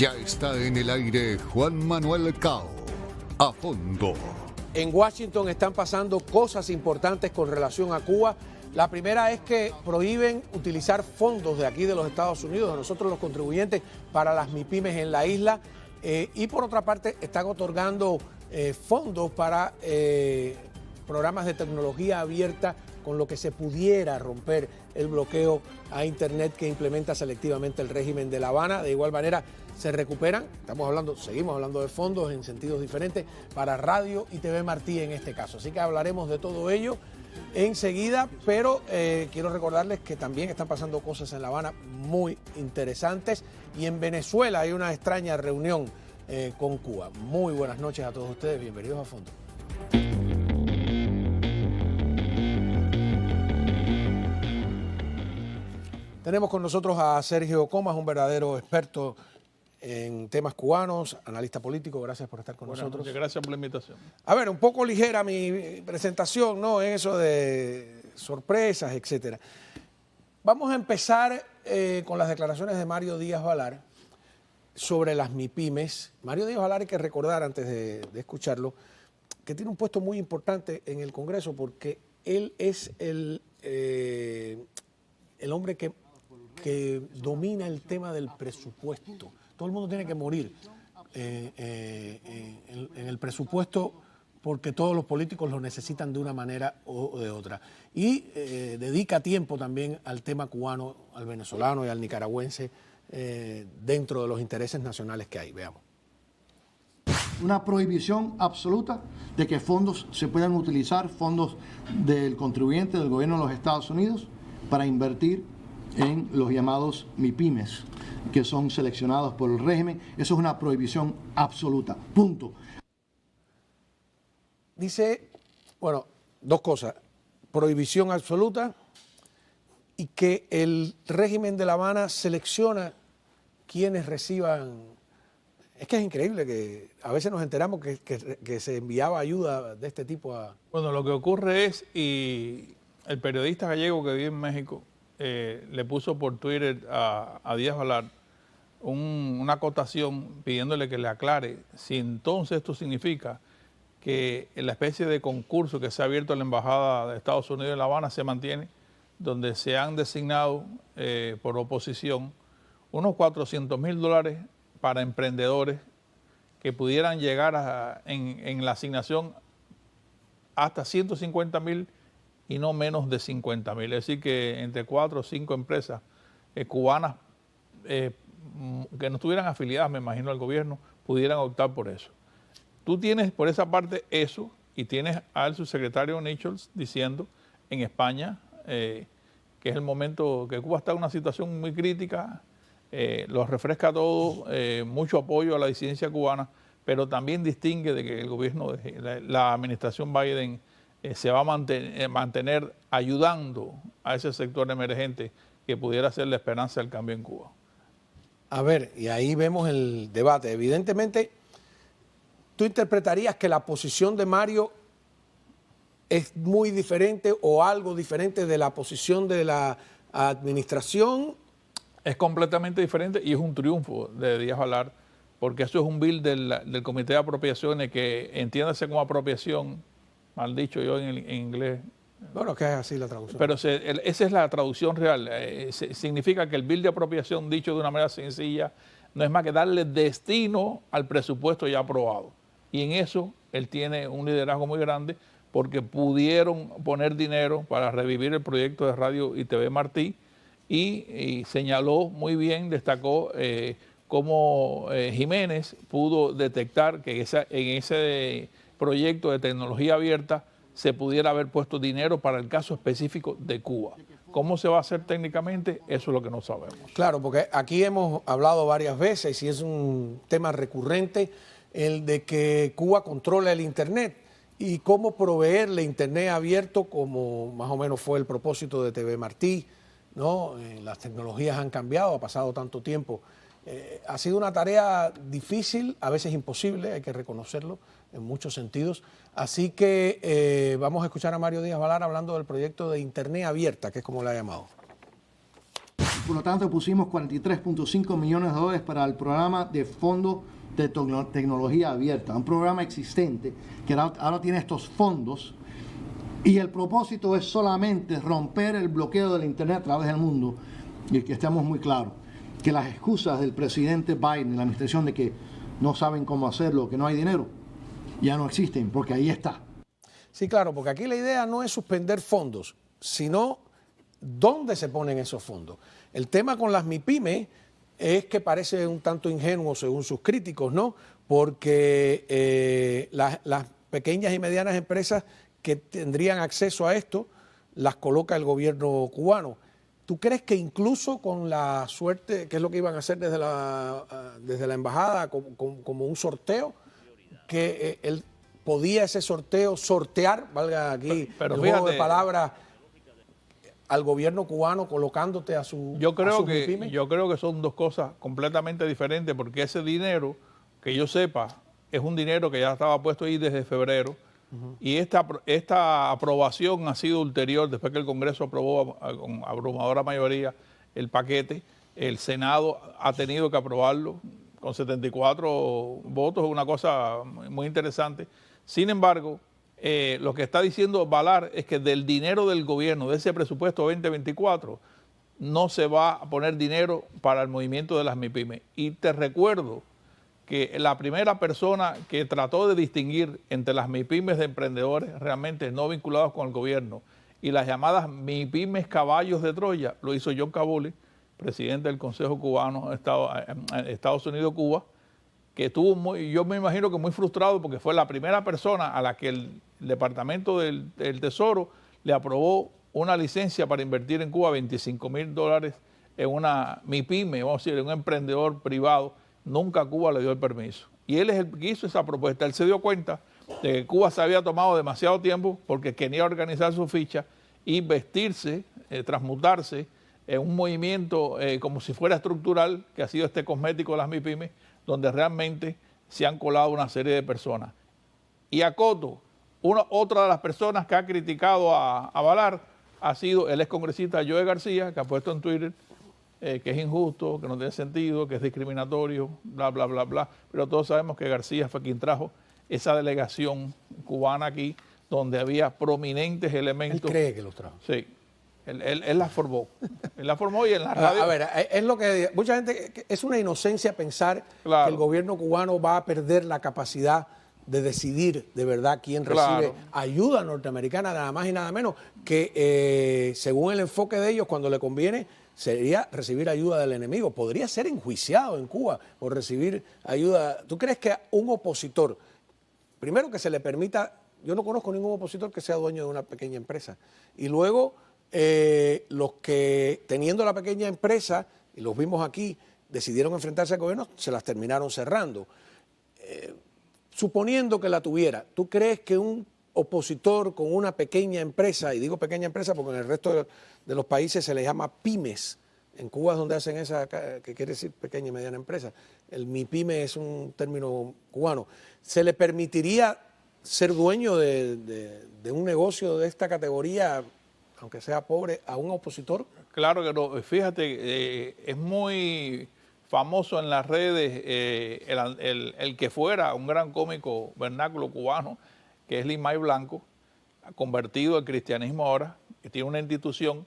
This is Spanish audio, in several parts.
Ya está en el aire Juan Manuel Cao. A fondo. En Washington están pasando cosas importantes con relación a Cuba. La primera es que prohíben utilizar fondos de aquí de los Estados Unidos, de nosotros los contribuyentes, para las MIPYMES en la isla. Y por otra parte están otorgando fondos para programas de tecnología abierta, con lo que se pudiera romper el bloqueo a Internet que implementa selectivamente el régimen de La Habana. De igual manera se recuperan, seguimos hablando de fondos en sentidos diferentes para Radio y TV Martí en este caso. Así que hablaremos de todo ello enseguida, pero quiero recordarles que también están pasando cosas en La Habana muy interesantes, y en Venezuela hay una extraña reunión con Cuba. Muy buenas noches a todos ustedes, bienvenidos a Fondo. Tenemos con nosotros a Sergio Comas, un verdadero experto en temas cubanos, analista político. Gracias por estar con nosotros. Muchas gracias por la invitación. A ver, un poco ligera mi presentación, ¿no? Eso de sorpresas, etcétera. Vamos a empezar con las declaraciones de Mario Díaz Balart sobre las MIPYMES. Mario Díaz Balart, hay que recordar antes de escucharlo, que tiene un puesto muy importante en el Congreso, porque él es el hombre que domina el tema del presupuesto. Todo el mundo tiene que morir en el presupuesto, porque todos los políticos lo necesitan de una manera o de otra. Y dedica tiempo también al tema cubano, al venezolano y al nicaragüense, dentro de los intereses nacionales que hay. Veamos. Una prohibición absoluta de que fondos se puedan utilizar, fondos del contribuyente, del gobierno de los Estados Unidos, para invertir en los llamados MIPYMES, que son seleccionados por el régimen. Eso es una prohibición absoluta, punto. Dice, bueno, dos cosas: prohibición absoluta, y que el régimen de La Habana selecciona quienes reciban. Es que es increíble que a veces nos enteramos que se enviaba ayuda de este tipo a... Bueno, lo que ocurre es, y el periodista gallego que vive en México le puso por Twitter a Díaz Balart una acotación pidiéndole que le aclare si entonces esto significa que la especie de concurso que se ha abierto en la Embajada de Estados Unidos en La Habana se mantiene, donde se han designado por oposición unos $400,000 para emprendedores que pudieran llegar en la asignación hasta 150,000 y no menos de 50,000. Es decir, que entre 4 o 5 empresas cubanas que no estuvieran afiliadas, me imagino, al gobierno, pudieran optar por eso. Tú tienes por esa parte eso, y tienes al subsecretario Nichols diciendo en España que es el momento que Cuba está en una situación muy crítica, los refresca a todos, mucho apoyo a la disidencia cubana, pero también distingue de que el gobierno, la administración Biden, se va a mantener ayudando a ese sector emergente que pudiera ser la esperanza del cambio en Cuba. A ver, y ahí vemos el debate. Evidentemente, ¿tú interpretarías que la posición de Mario es muy diferente o algo diferente de la posición de la administración? Es completamente diferente, y es un triunfo de Díaz Balart, porque eso es un bill del Comité de Apropiaciones que, entiéndase como apropiación, mal dicho yo en inglés. Bueno, que es así la traducción. Pero esa es la traducción real. Significa que el bill de apropiación, dicho de una manera sencilla, no es más que darle destino al presupuesto ya aprobado. Y en eso él tiene un liderazgo muy grande, porque pudieron poner dinero para revivir el proyecto de Radio y TV Martí, y señaló muy bien, destacó cómo Jiménez pudo detectar que en ese proyecto de tecnología abierta se pudiera haber puesto dinero para el caso específico de Cuba. ¿Cómo se va a hacer técnicamente? Eso es lo que no sabemos. Claro, porque aquí hemos hablado varias veces, y es un tema recurrente, el de que Cuba controla el Internet y cómo proveerle Internet abierto, como más o menos fue el propósito de TV Martí, ¿no? Las tecnologías han cambiado, ha pasado tanto tiempo. Ha sido una tarea difícil, a veces imposible, hay que reconocerlo en muchos sentidos. Así que vamos a escuchar a Mario Díaz Balart hablando del proyecto de Internet abierta, que es como lo ha llamado. Por lo tanto, pusimos 43.5 millones de dólares para el programa de Fondo de Tecnología Abierta, un programa existente que ahora tiene estos fondos, y el propósito es solamente romper el bloqueo del Internet a través del mundo, y que estemos muy claros, que las excusas del presidente Biden y la administración de que no saben cómo hacerlo, que no hay dinero, ya no existen, porque ahí está. Sí, claro, porque aquí la idea no es suspender fondos, sino dónde se ponen esos fondos. El tema con las MIPYME es que parece un tanto ingenuo según sus críticos, ¿no? Porque las pequeñas y medianas empresas que tendrían acceso a esto las coloca el gobierno cubano. ¿Tú crees que incluso con la suerte, que es lo que iban a hacer desde la embajada, como un sorteo, que podía ese sorteo sortear, valga aquí pero el fíjate, juego de palabras, al gobierno cubano colocándote a su yo creo MIPYME? que son dos cosas completamente diferentes, porque ese dinero, que yo sepa, es un dinero que ya estaba puesto ahí desde febrero, y esta aprobación ha sido ulterior, después que el Congreso aprobó con abrumadora mayoría el paquete. El Senado ha tenido que aprobarlo con 74 votos, una cosa muy interesante. Sin embargo, lo que está diciendo Valar es que del dinero del gobierno, de ese presupuesto 2024, no se va a poner dinero para el movimiento de las MIPYME. Y te recuerdo que la primera persona que trató de distinguir entre las MIPYMEs de emprendedores realmente no vinculados con el gobierno y las llamadas MIPYMEs caballos de Troya, lo hizo John Cavoli, presidente del Consejo Cubano Estados Unidos-Cuba, que estuvo yo me imagino que muy frustrado, porque fue la primera persona a la que el Departamento del Tesoro le aprobó una licencia para invertir en Cuba $25,000 en una MIPYME, vamos a decir, en un emprendedor privado. Nunca Cuba le dio el permiso. Y él es el que hizo esa propuesta. Él se dio cuenta de que Cuba se había tomado demasiado tiempo porque quería organizar su ficha y vestirse, transmutarse en un movimiento como si fuera estructural, que ha sido este cosmético de las MIPYME, donde realmente se han colado una serie de personas. Y acoto, otra de las personas que ha criticado a Valar ha sido el excongresista Joe García, que ha puesto en Twitter que es injusto, que no tiene sentido, que es discriminatorio, bla, bla, bla, bla. Pero todos sabemos que García fue quien trajo esa delegación cubana aquí, donde había prominentes elementos. Él cree que los trajo. Sí. Él la formó. Él la formó y en la radio. A ver, es lo que mucha gente, es una inocencia pensar que el gobierno cubano va a perder la capacidad de decidir de verdad quién recibe ayuda norteamericana, nada más y nada menos, que según el enfoque de ellos, cuando le conviene, sería recibir ayuda del enemigo. Podría ser enjuiciado en Cuba por recibir ayuda. ¿Tú crees que a un opositor, primero que se le permita, yo no conozco ningún opositor que sea dueño de una pequeña empresa, y luego los que teniendo la pequeña empresa, y los vimos aquí, decidieron enfrentarse al gobierno, se las terminaron cerrando? Suponiendo que la tuviera, ¿tú crees que un opositor con una pequeña empresa, y digo pequeña empresa porque en el resto de los países se le llama pymes, en Cuba es donde hacen esa, que quiere decir pequeña y mediana empresa, el MIPYME es un término cubano, ¿se le permitiría ser dueño de un negocio de esta categoría, aunque sea pobre, a un opositor? Claro que no. Fíjate, es muy famoso en las redes el que fuera un gran cómico vernáculo cubano, que es Limay Blanco, convertido al cristianismo ahora, que tiene una institución,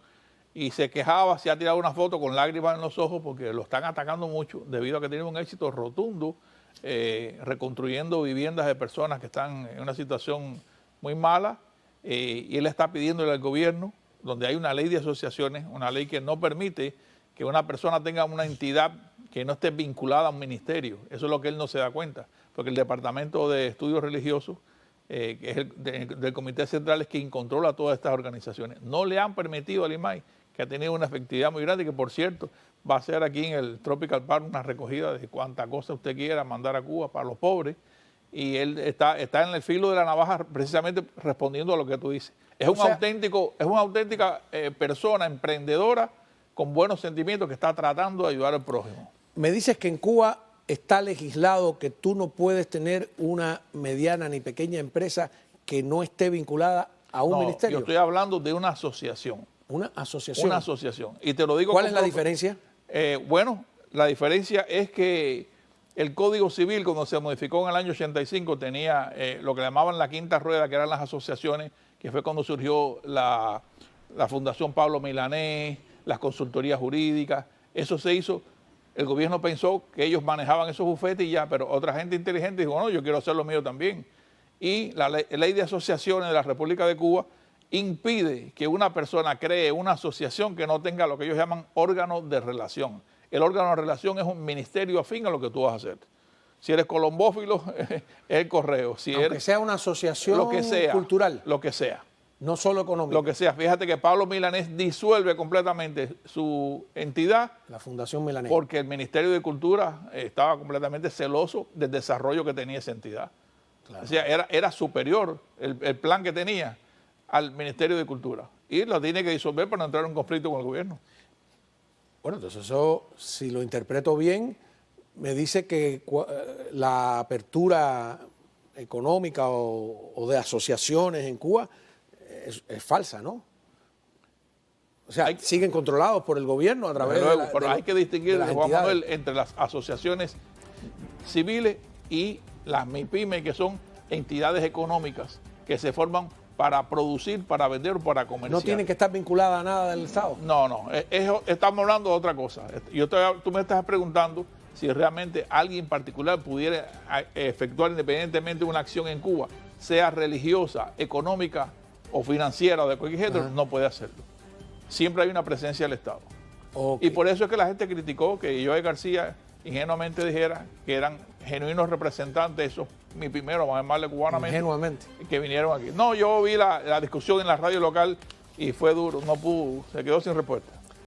y se quejaba, se ha tirado una foto con lágrimas en los ojos porque lo están atacando mucho debido a que tiene un éxito rotundo reconstruyendo viviendas de personas que están en una situación muy mala, y él está pidiéndole al gobierno, donde hay una ley de asociaciones, una ley que no permite que una persona tenga una entidad que no esté vinculada a un ministerio. Eso es lo que él no se da cuenta, porque el Departamento de Estudios Religiosos, que es del Comité Central, es quien controla todas estas organizaciones. No le han permitido al IMAI, que ha tenido una efectividad muy grande, y que por cierto va a ser aquí en el Tropical Park una recogida de cuanta cosa usted quiera mandar a Cuba para los pobres, y él está en el filo de la navaja precisamente respondiendo a lo que tú dices. Es una auténtica persona emprendedora con buenos sentimientos que está tratando de ayudar al prójimo. Me dices que en Cuba está legislado que tú no puedes tener una mediana ni pequeña empresa que no esté vinculada a un ministerio. Yo estoy hablando de una asociación. Una asociación. Una asociación. Y te lo digo. ¿Cuál es la diferencia? Bueno, la diferencia es que el Código Civil, cuando se modificó en el año 85, tenía lo que llamaban la quinta rueda, que eran las asociaciones, que fue cuando surgió la Fundación Pablo Milanés, las consultorías jurídicas. Eso se hizo. El gobierno pensó que ellos manejaban esos bufetes y ya, pero otra gente inteligente dijo, no, yo quiero hacer lo mío también. Y la ley de asociaciones de la República de Cuba impide que una persona cree una asociación que no tenga lo que ellos llaman órgano de relación. El órgano de relación es un ministerio afín a lo que tú vas a hacer. Si eres colombófilo, es el correo. Si Aunque eres, sea una asociación lo que sea, cultural. Lo que sea. No solo económica. Lo que sea. Fíjate que Pablo Milanés disuelve completamente su entidad. La Fundación Milanés. Porque el Ministerio de Cultura estaba completamente celoso del desarrollo que tenía esa entidad. Claro. O sea, era superior el plan que tenía al Ministerio de Cultura. Y lo tiene que disolver para no entrar en un conflicto con el gobierno. Bueno, entonces eso, si lo interpreto bien, me dice que la apertura económica o de asociaciones en Cuba es falsa, ¿no? O sea, siguen controlados por el gobierno a través de pero hay que distinguir, Juan Manuel, entre las asociaciones civiles y las MIPYME, que son entidades encomendades que se forman para producir, para vender o para comerciar. ¿No tienen que estar vinculadas a nada del Estado? No, estamos hablando de otra cosa. Tú me estás preguntando si realmente alguien particular pudiera efectuar independientemente una acción en Cuba, sea religiosa, económica o financiera o de cualquier género, no puede hacerlo. Siempre hay una presencia del Estado. Okay. Y por eso es que la gente criticó que Joe García ingenuamente dijera que eran genuinos representantes, esos mi primero, vamos a llamarle cubanamente, ingenuamente, que vinieron aquí. No, yo vi la discusión en la radio local y fue duro, no pudo, se quedó sin respuesta.